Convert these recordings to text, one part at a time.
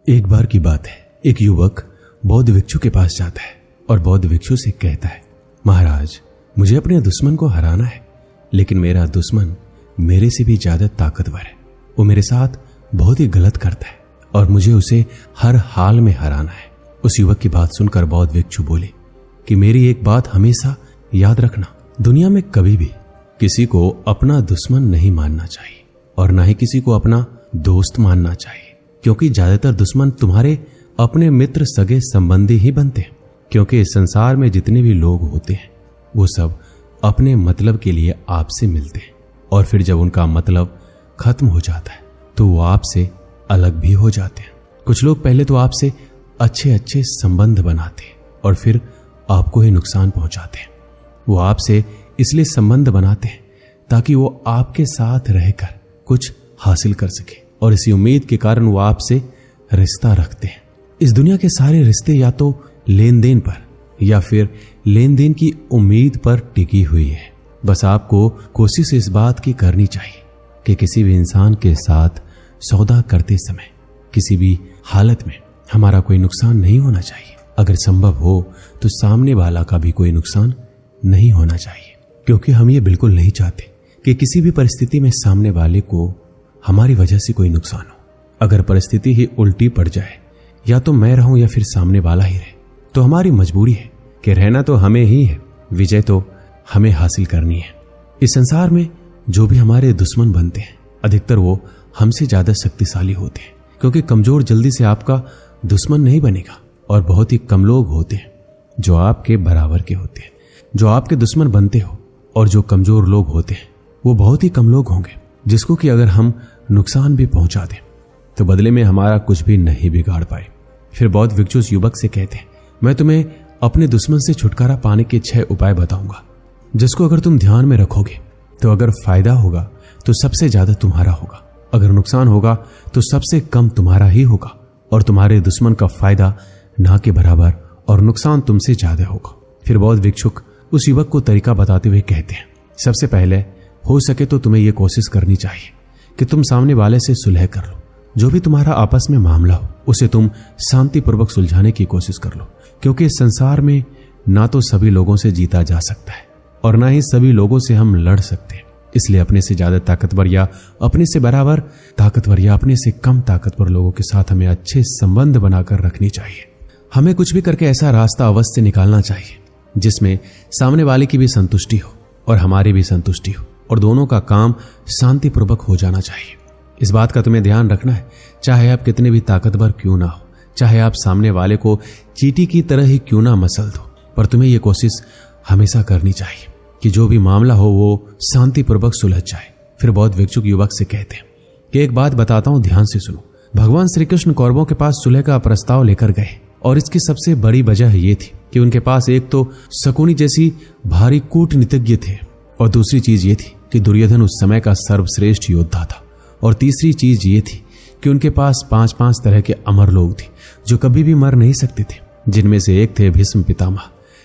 एक बार की बात है, एक युवक बौद्ध भिक्षु के पास जाता है और बौद्ध भिक्षु से कहता है, महाराज, मुझे अपने दुश्मन को हराना है, लेकिन मेरा दुश्मन मेरे से भी ज्यादा ताकतवर है। वो मेरे साथ बहुत ही गलत करता है और मुझे उसे हर हाल में हराना है। उस युवक की बात सुनकर बौद्ध भिक्षु बोले कि मेरी एक बात हमेशा याद रखना, दुनिया में कभी भी किसी को अपना दुश्मन नहीं मानना चाहिए और ना ही किसी को अपना दोस्त मानना चाहिए, क्योंकि ज्यादातर दुश्मन तुम्हारे अपने मित्र, सगे संबंधी ही बनते हैं। क्योंकि इस संसार में जितने भी लोग होते हैं वो सब अपने मतलब के लिए आपसे मिलते हैं और फिर जब उनका मतलब खत्म हो जाता है तो वो आपसे अलग भी हो जाते हैं। कुछ लोग पहले तो आपसे अच्छे अच्छे संबंध बनाते हैं और फिर आपको ही नुकसान पहुंचाते हैं। वो आपसे इसलिए संबंध बनाते हैं ताकि वो आपके साथ रहकर कुछ हासिल कर सके और इसी उम्मीद के कारण वो आपसे रिश्ता रखते हैं। इस दुनिया के सारे रिश्ते या तो लेन देन पर या फिर लेन देन की उम्मीद पर टिकी हुई है। बस आपको कोशिश इस बात की करनी चाहिए कि किसी भी इंसान के साथ सौदा करते समय किसी भी हालत में हमारा कोई नुकसान नहीं होना चाहिए। अगर संभव हो तो सामने वाला का भी कोई नुकसान नहीं होना चाहिए, क्योंकि हम ये बिल्कुल नहीं चाहते कि किसी भी परिस्थिति में सामने वाले को हमारी वजह से कोई नुकसान हो। अगर परिस्थिति ही उल्टी पड़ जाए, या तो मैं रहूं या फिर सामने वाला ही रहे, तो हमारी मजबूरी है कि रहना तो हमें ही है, विजय तो हमें हासिल करनी है। इस संसार में जो भी हमारे दुश्मन बनते हैं अधिकतर वो हमसे ज्यादा शक्तिशाली होते हैं, क्योंकि कमजोर जल्दी से आपका दुश्मन नहीं बनेगा और बहुत ही कम लोग होते हैं जो आपके बराबर के होते हैं जो आपके दुश्मन बनते हो, और जो कमजोर लोग होते हैं वो बहुत ही कम लोग होंगे जिसको कि अगर हम नुकसान भी पहुंचा दें तो बदले में हमारा कुछ भी नहीं बिगाड़ पाए। फिर बौद्ध भिक्षु उस युवक से कहते हैं, मैं तुम्हें अपने दुश्मन से छुटकारा पाने के 6 उपाय बताऊंगा, जिसको अगर तुम ध्यान में रखोगे तो अगर फायदा होगा तो सबसे ज्यादा तुम्हारा होगा, अगर नुकसान होगा तो सबसे कम तुम्हारा ही होगा और तुम्हारे दुश्मन का फायदा ना के बराबर और नुकसान तुमसे ज्यादा होगा। फिर बौद्ध भिक्षुक उस युवक को तरीका बताते हुए कहते हैं, सबसे पहले हो सके तो तुम्हें यह कोशिश करनी चाहिए कि तुम सामने वाले से सुलह कर लो। जो भी तुम्हारा आपस में मामला हो उसे तुम शांतिपूर्वक सुलझाने की कोशिश कर लो, क्योंकि इस संसार में ना तो सभी लोगों से जीता जा सकता है और ना ही सभी लोगों से हम लड़ सकते हैं। इसलिए अपने से ज्यादा ताकतवर या अपने से बराबर ताकतवर या अपने से कम ताकतवर लोगों के साथ हमें अच्छे संबंध बनाकर रखनी चाहिए। हमें कुछ भी करके ऐसा रास्ता अवश्य निकालना चाहिए जिसमें सामने वाले की भी संतुष्टि हो और हमारी भी संतुष्टि हो और दोनों का काम शांतिपूर्वक हो जाना चाहिए। इस बात का तुम्हें ध्यान रखना है, चाहे आप कितने भी ताकतवर क्यों ना हो, चाहे आप सामने वाले को चींटी की तरह ही क्यों ना मसल दो, पर तुम्हें यह कोशिश हमेशा करनी चाहिए कि जो भी मामला हो वो शांतिपूर्वक सुलझ जाए। फिर बौद्ध भिक्षुक युवक से कहते हैं कि एक बात बताता हूं, ध्यान से सुनो। भगवान श्री कृष्ण कौरवों के पास सुलह का प्रस्ताव लेकर गए और इसकी सबसे बड़ी वजह ये थी कि उनके पास एक तो शकुनी जैसी भारी कूटनीतिज्ञ थे और दूसरी चीज ये थी कि दुर्योधन उस समय का सर्वश्रेष्ठ योद्धा था और तीसरी चीज ये थी कि उनके पास 5-5 तरह के अमर लोग थे जो कभी भी मर नहीं सकते थे, जिनमें से एक थे भीष्म पितामह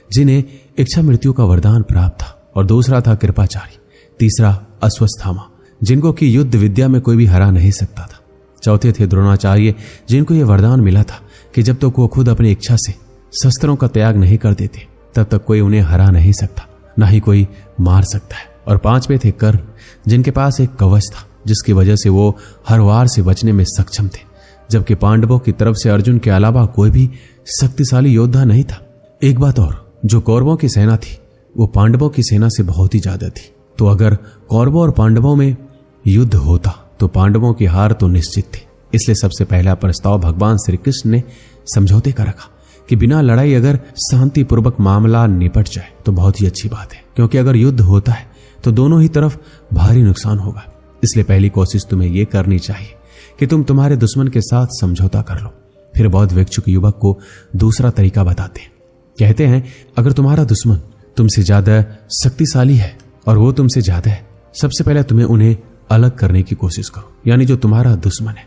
जिन्हें इच्छा मृत्यु का वरदान प्राप्त था, और दूसरा था कृपाचार्य, तीसरा अश्वत्थामा जिनको कि युद्ध विद्या में कोई भी हरा नहीं सकता था, चौथे थे द्रोणाचार्य जिनको यह वरदान मिला था कि जब तक वो खुद अपनी इच्छा से शस्त्रों का त्याग नहीं कर देते तब तक कोई उन्हें हरा नहीं सकता, ना ही कोई मार सकता है, और 5वें थे कर्ण जिनके पास एक कवच था जिसकी वजह से वो हर वार से बचने में सक्षम थे, जबकि पांडवों की तरफ से अर्जुन के अलावा कोई भी शक्तिशाली योद्धा नहीं था। एक बात और, जो कौरवों की सेना थी वो पांडवों की सेना से बहुत ही ज्यादा थी, तो अगर कौरवों और पांडवों में युद्ध होता तो पांडवों की हार तो निश्चित थी। इसलिए सबसे पहला प्रस्ताव भगवान श्री कृष्ण ने समझौते का रखा कि बिना लड़ाई अगर शांतिपूर्वक मामला निपट जाए तो बहुत ही अच्छी बात है, क्योंकि अगर युद्ध होता है तो दोनों ही तरफ भारी नुकसान होगा। इसलिए पहली कोशिश तुम्हें यह करनी चाहिए कि तुम तुम्हारे दुश्मन के साथ समझौता कर लो। फिर बौद्ध भिक्षुक युवक को दूसरा तरीका बताते हैं, कहते हैं अगर तुम्हारा दुश्मन तुमसे ज्यादा शक्तिशाली है और वो तुमसे ज्यादा है, सबसे पहले तुम्हें उन्हें अलग करने की कोशिश करो। यानी जो तुम्हारा दुश्मन है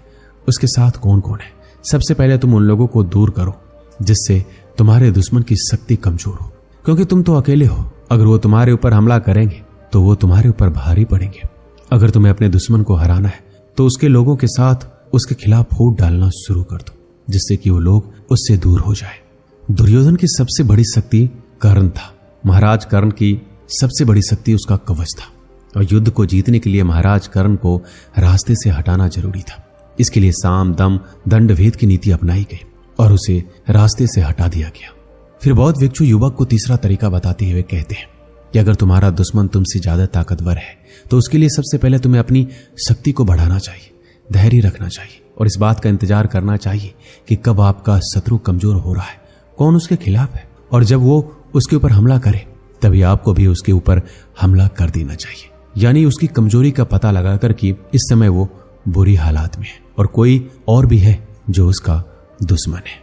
उसके साथ कौन कौन है, सबसे पहले तुम उन लोगों को दूर करो जिससे तुम्हारे दुश्मन की शक्ति कमजोर हो, क्योंकि तुम तो अकेले हो। अगर वो तुम्हारे ऊपर हमला करेंगे तो वो तुम्हारे ऊपर भारी पड़ेंगे। अगर तुम्हें अपने दुश्मन को हराना है तो उसके लोगों के साथ उसके खिलाफ फूट डालना शुरू कर दो, जिससे कि वो लोग उससे दूर हो जाए। दुर्योधन की सबसे बड़ी शक्ति कर्ण था। महाराज कर्ण की सबसे बड़ी शक्ति उसका कवच था और युद्ध को जीतने के लिए महाराज कर्ण को रास्ते से हटाना जरूरी था। इसके लिए साम दम दंड भेद की नीति अपनाई गई और उसे रास्ते से हटा दिया गया। फिर बौद्ध भिक्षु युवक को तीसरा तरीका बताते हुए कहते हैं कि अगर तुम्हारा दुश्मन तुमसे ज्यादा ताकतवर है तो उसके लिए सबसे पहले तुम्हें अपनी शक्ति को बढ़ाना चाहिए, धैर्य रखना चाहिए और इस बात का इंतजार करना चाहिए कि कब आपका शत्रु कमजोर हो रहा है, कौन उसके खिलाफ है, और जब वो उसके ऊपर हमला करे तभी आपको भी उसके ऊपर हमला कर देना चाहिए। यानी उसकी कमजोरी का पता लगाकर कि इस समय वो बुरी हालात में है और कोई और भी है जो उसका दुश्मन है,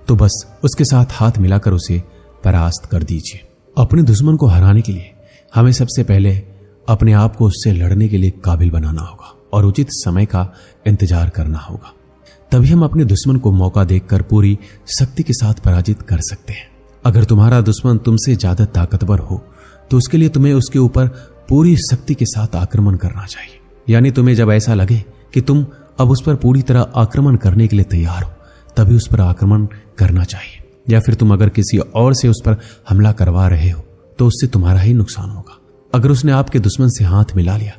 तो बस उसके साथ हाथ मिलाकर उसे परास्त कर दीजिए। अपने दुश्मन को हराने के लिए हमें सबसे पहले अपने आप को उससे लड़ने के लिए काबिल बनाना होगा और उचित समय का इंतजार करना होगा। तभी हम अपने दुश्मन को मौका देखकर पूरी शक्ति के साथ पराजित कर सकते हैं। अगर तुम्हारा दुश्मन तुमसे ज्यादा ताकतवर हो तो उसके लिए तुम्हें उसके ऊपर पूरी शक्ति के साथ आक्रमण करना चाहिए। यानी तुम्हें जब ऐसा लगे कि तुम अब उस पर पूरी तरह आक्रमण करने के लिए तैयार हो तभी उस पर आक्रमण करना चाहिए। या फिर तुम अगर किसी और से उस पर हमला करवा रहे हो तो उससे तुम्हारा ही नुकसान होगा। अगर उसने आपके दुश्मन से हाथ मिला लिया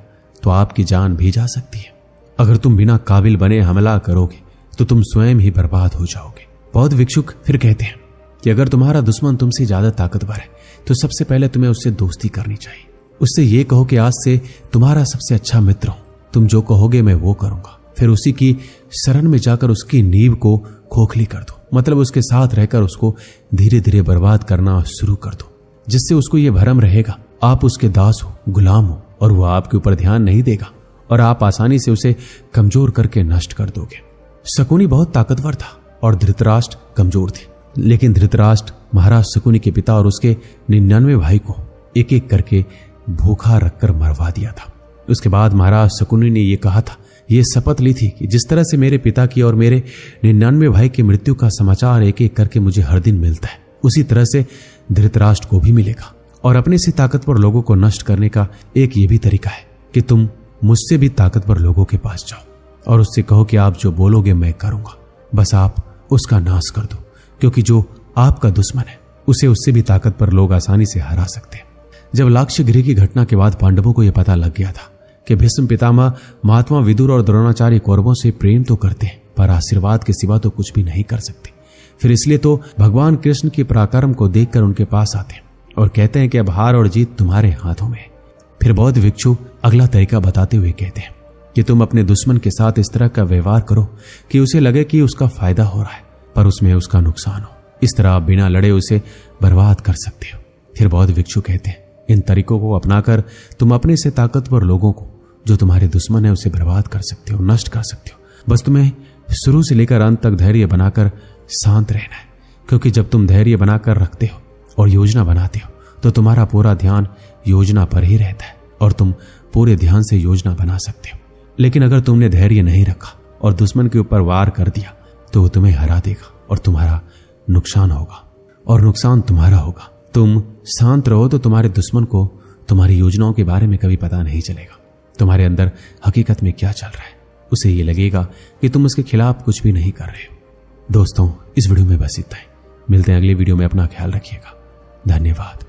तो आपकी जान भी जा सकती है। अगर तुम बिना काबिल बने हमला करोगे तो तुम स्वयं ही बर्बाद हो जाओगे। बौद्ध भिक्षुक फिर कहते हैं कि अगर तुम्हारा दुश्मन तुमसे ज्यादा ताकतवर है तो सबसे पहले तुम्हें उससे दोस्ती करनी चाहिए। उससे ये कहो कि आज से तुम्हारा सबसे अच्छा मित्र हूं, तुम जो कहोगे मैं वो करूंगा। फिर उसी की शरण में जाकर उसकी नींव को खोखली कर दो, मतलब उसके साथ रहकर उसको धीरे धीरे बर्बाद करना शुरू कर दो, जिससे उसको ये भ्रम रहेगा आप उसके दास हो, गुलाम हो और वो आपके ऊपर ध्यान नहीं देगा और आप आसानी से उसे कमजोर करके नष्ट कर दोगे। शकुनी बहुत ताकतवर था और धृतराष्ट्र कमजोर थे, लेकिन धृतराष्ट्र महाराज शकुनी के पिता और उसके 99 भाई को एक एक करके भूखा रखकर मरवा दिया था। उसके बाद महाराज शकुनी ने यह कहा था, ये शपथ ली थी कि जिस तरह से मेरे पिता की और मेरे 99 भाई की मृत्यु का समाचार एक एक करके मुझे हर दिन मिलता है, उसी तरह से धृतराष्ट्र को भी मिलेगा। और अपने से ताकतवर लोगों को नष्ट करने का एक ये भी तरीका है कि तुम मुझसे भी ताकतवर लोगों के पास जाओ और उससे कहो कि आप जो बोलोगे मैं करूंगा, बस आप उसका नाश कर दो, क्योंकि जो आपका दुश्मन है उसे उससे भी ताकतवर लोग आसानी से हरा सकते हैं। जब लाक्षागृह की घटना के बाद पांडवों को यह पता लग गया था कि भीष्म पितामह, महात्मा विदुर और द्रोणाचार्य कौरवों से प्रेम तो करते हैं पर आशीर्वाद के सिवा तो कुछ भी नहीं कर सकते, फिर इसलिए तो भगवान कृष्ण के पराक्रम को देखकर उनके पास आते हैं और कहते हैं कि अब हार और जीत तुम्हारे हाथों में है। फिर बौद्ध भिक्षु अगला तरीका बताते हुए कहते हैं कि तुम अपने दुश्मन के साथ इस तरह का व्यवहार करो कि उसे लगे कि उसका फायदा हो रहा है पर उसमें उसका नुकसान हो। इस तरह आप बिना लड़े उसे बर्बाद कर सकते हो। फिर बौद्ध भिक्षु कहते हैं इन तरीकों को अपनाकर तुम अपने से ताकतवर लोगों को जो तुम्हारे दुश्मन है उसे बर्बाद कर सकते हो, नष्ट कर सकते हो। बस तुम्हें शुरू से लेकर अंत तक धैर्य बनाकर शांत रहना है, क्योंकि जब तुम धैर्य बनाकर रखते हो और योजना बनाते हो तो तुम्हारा पूरा ध्यान योजना पर ही रहता है और तुम पूरे ध्यान से योजना बना सकते हो। लेकिन अगर तुमने धैर्य नहीं रखा और दुश्मन के ऊपर वार कर दिया तो वो तुम्हें हरा देगा और तुम्हारा नुकसान होगा और नुकसान तुम्हारा होगा। तुम शांत रहो तो तुम्हारे दुश्मन को तुम्हारी योजनाओं के बारे में कभी पता नहीं चलेगा। तुम्हारे अंदर हकीकत में क्या चल रहा है, उसे ये लगेगा कि तुम उसके खिलाफ कुछ भी नहीं कर रहे हो। दोस्तों, इस वीडियो में बस इतना ही। मिलते हैं अगले वीडियो में। अपना ख्याल रखिएगा। धन्यवाद।